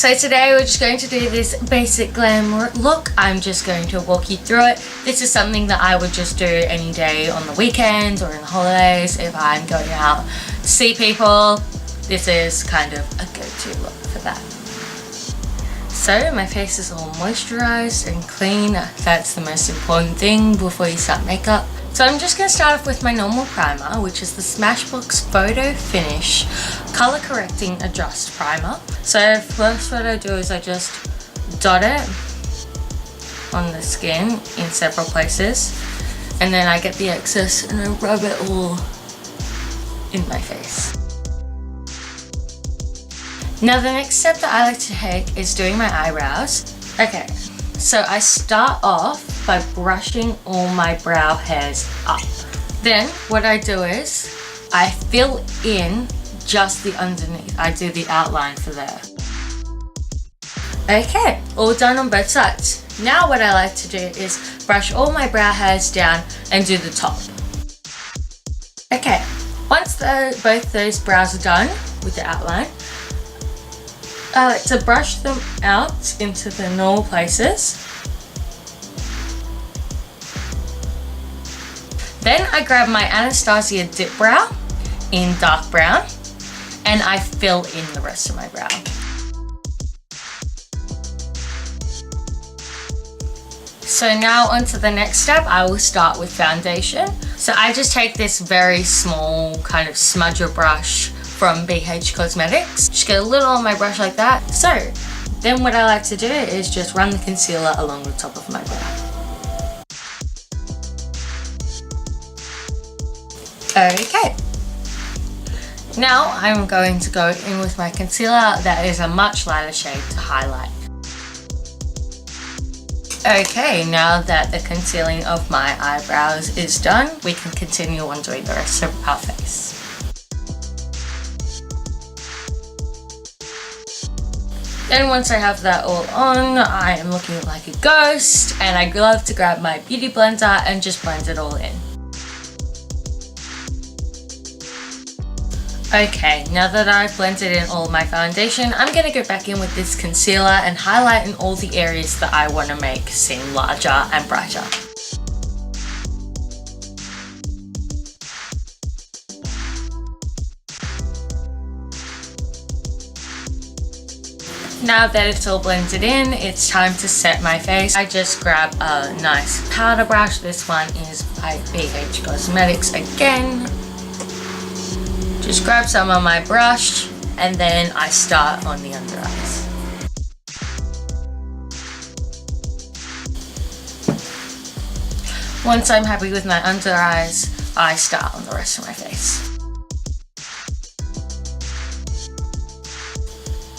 So today we're just going to do this basic glam look. I'm just going to walk you through it. This is something that I would just do any day on the weekends or in the holidays if I'm going out to see people. This is kind of a go-to look for that. So my face is all moisturized and clean. That's the most important thing before you start makeup. So I'm just going to start off with my normal primer, which is the Smashbox Photo Finish Color Correcting Adjust Primer. So first what I do is I just dot it on the skin in several places, and then I get the excess and I rub it all in my face. Now the next step that I like to take is doing my eyebrows. Okay, so I start off by brushing all my brow hairs up. Then what I do is I fill in just the underneath. I do the outline for there. Okay, all done on both sides. Now what I like to do is brush all my brow hairs down and do the top. Okay, once both those brows are done with the outline, I like to brush them out into the normal places. Then I grab my Anastasia Dipbrow in dark brown and I fill in the rest of my brow. So now onto the next step, I will start with foundation. So I just take this very small kind of smudger brush from BH Cosmetics. Just get a little on my brush like that. So then what I like to do is just run the concealer along the top of my brow. Okay, now I'm going to go in with my concealer that is a much lighter shade to highlight. Okay, now that the concealing of my eyebrows is done, we can continue on doing the rest of our face. Then once I have that all on, I am looking like a ghost, and I love to grab my beauty blender and just blend it all in. Okay, now that I've blended in all my foundation, I'm going to go back in with this concealer and highlight in all the areas that I want to make seem larger and brighter. Now that it's all blended in, it's time to set my face. I just grab a nice powder brush. This one is by BH Cosmetics again. Just grab some on my brush and then I start on the under eyes. Once I'm happy with my under eyes, I start on the rest of my face.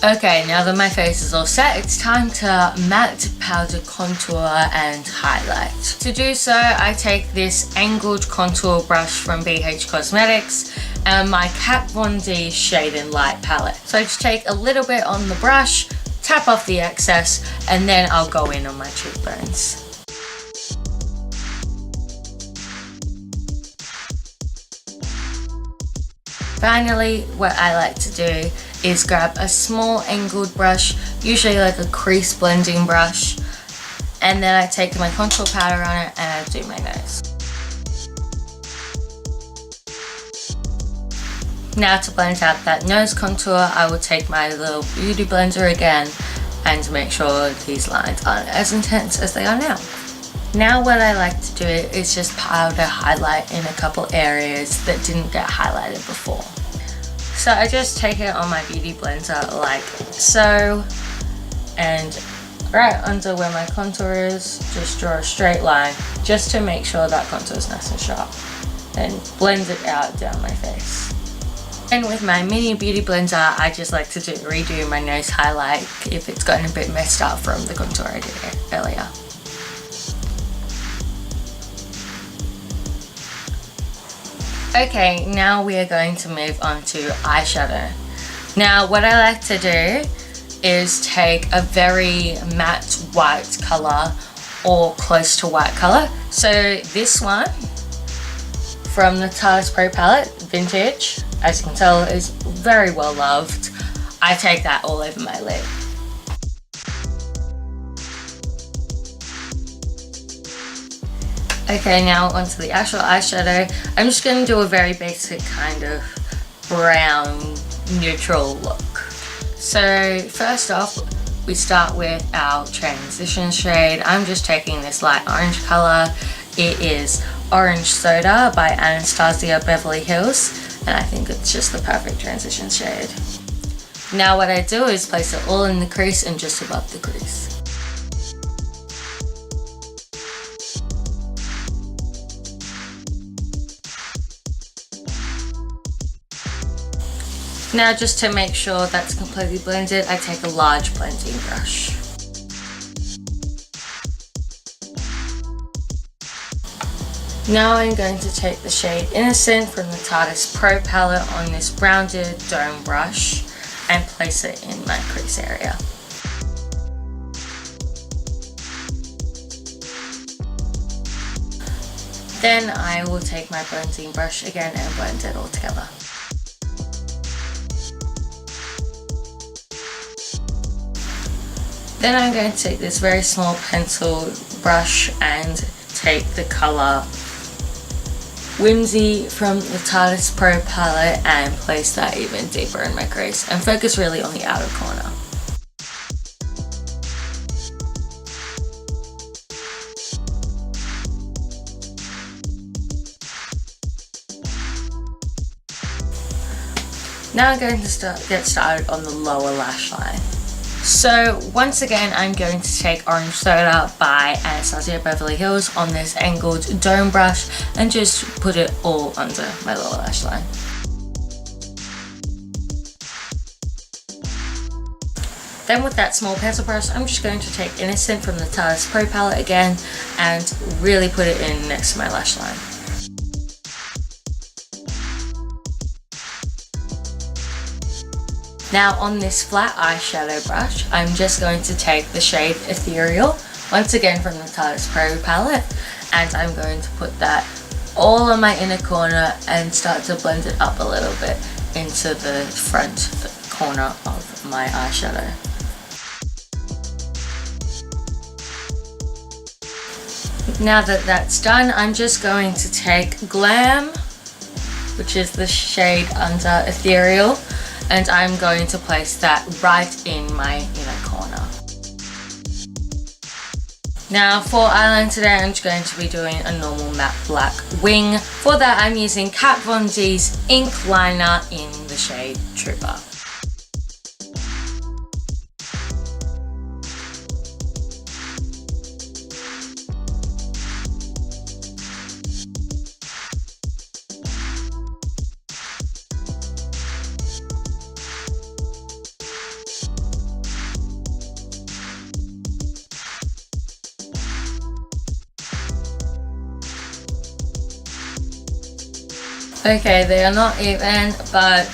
Okay, now that my face is all set, it's time to matte powder contour and highlight. To do so, I take this angled contour brush from BH Cosmetics and my Kat Von D Shade and Light palette. So I just take a little bit on the brush, tap off the excess, and then I'll go in on my cheekbones. Finally, what I like to do is grab a small angled brush, usually like a crease blending brush, and then I take my contour powder on it and I do my nose. Now to blend out that nose contour, I will take my little beauty blender again and make sure these lines aren't as intense as they are now. Now what I like to do is just powder highlight in a couple areas that didn't get highlighted before. So I just take it on my beauty blender like so, and right under where my contour is, just draw a straight line just to make sure that contour is nice and sharp. Then blend it out down my face. And with my mini beauty blender, I just like to redo my nose highlight if it's gotten a bit messed up from the contour I did earlier. Okay, now we are going to move on to eyeshadow. Now what I like to do is take a very matte white color or close to white color. So this one from the Tarteist Pro palette, Vintage, as you can tell, is very well loved. I take that all over my lid. Okay, now onto the actual eyeshadow. I'm just going to do a very basic kind of brown neutral look. So first off, we start with our transition shade. I'm just taking this light orange color. It is Orange Soda by Anastasia Beverly Hills, and I think it's just the perfect transition shade. Now what I do is place it all in the crease and just above the crease. Now just to make sure that's completely blended, I take a large blending brush. Now I'm going to take the shade Innocent from the Tarteist Pro palette on this rounded dome brush and place it in my crease area. Then I will take my blending brush again and blend it all together. Then I'm going to take this very small pencil brush and take the color Whimsy from the Tarteist Pro palette and place that even deeper in my crease and focus really on the outer corner. Now I'm going to get started on the lower lash line. So once again, I'm going to take Orange Soda by Anastasia Beverly Hills on this angled dome brush and just put it all under my lower lash line. Then with that small pencil brush, I'm just going to take Innocent from the Tarteist Pro palette again and really put it in next to my lash line. Now on this flat eyeshadow brush, I'm just going to take the shade Ethereal, once again from the Tarteist Pro palette, and I'm going to put that all on my inner corner and start to blend it up a little bit into the front corner of my eyeshadow. Now that that's done, I'm just going to take Glam, which is the shade under Ethereal, and I'm going to place that right in my inner corner. Now for eyeliner today, I'm just going to be doing a normal matte black wing. For that, I'm using Kat Von D's ink liner in the shade Trooper. Okay, they are not even, but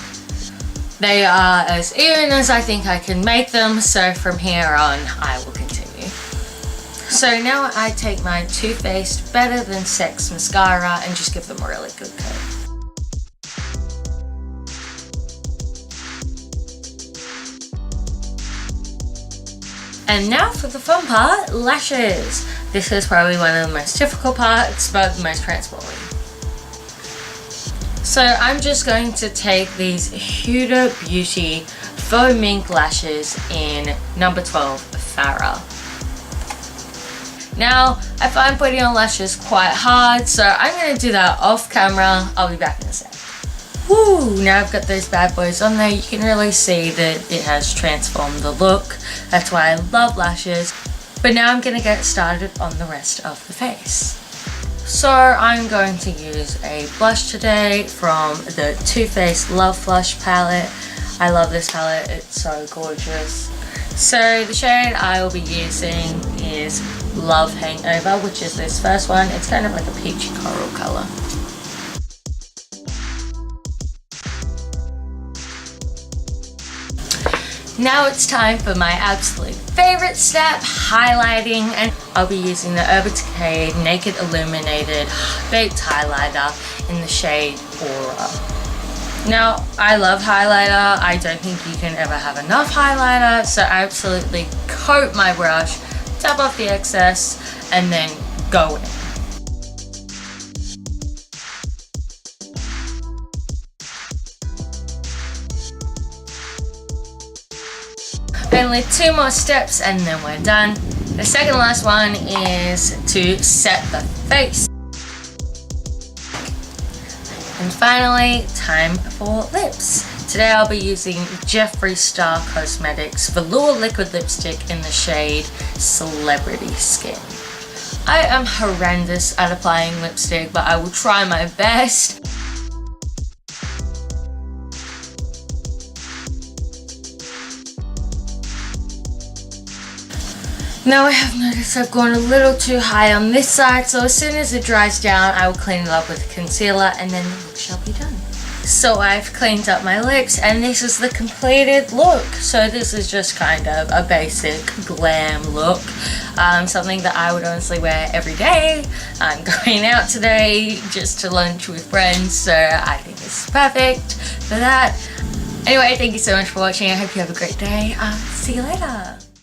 they are as even as I think I can make them, so from here on I will continue. So now I take my Too Faced Better Than Sex mascara and just give them a really good coat. And now for the fun part, lashes. This is probably one of the most difficult parts, but the most transforming. So I'm just going to take these Huda Beauty Faux Mink lashes in number 12 Farrah. Now I find putting on lashes quite hard, so I'm going to do that off camera. I'll be back in a sec. Woo! Now I've got those bad boys on there. You can really see that it has transformed the look. That's why I love lashes. But now I'm going to get started on the rest of the face. So I'm going to use a blush today from the Too Faced Love Flush palette. I love this palette, it's so gorgeous. So the shade I will be using is Love Hangover, which is this first one. It's kind of like a peachy coral colour. Now it's time for my absolute favourite step, highlighting, and I'll be using the Urban Decay Naked Illuminated Baked Highlighter in the shade Aura. Now, I love highlighter. I don't think you can ever have enough highlighter, so I absolutely coat my brush, tap off the excess, and then go in. only 2 more steps and then we're done. The second last one is to set the face. And finally, time for lips. Today I'll be using Jeffree Star Cosmetics Velour Liquid Lipstick in the shade Celebrity Skin. I am horrendous at applying lipstick, but I will try my best. Now I have noticed I've gone a little too high on this side, so as soon as it dries down I will clean it up with concealer and then the look shall be done. So I've cleaned up my lips and this is the completed look. So this is just kind of a basic glam look. Something that I would honestly wear every day. I'm going out today just to lunch with friends, so I think this is perfect for that. Anyway, thank you so much for watching. I hope you have a great day. See you later.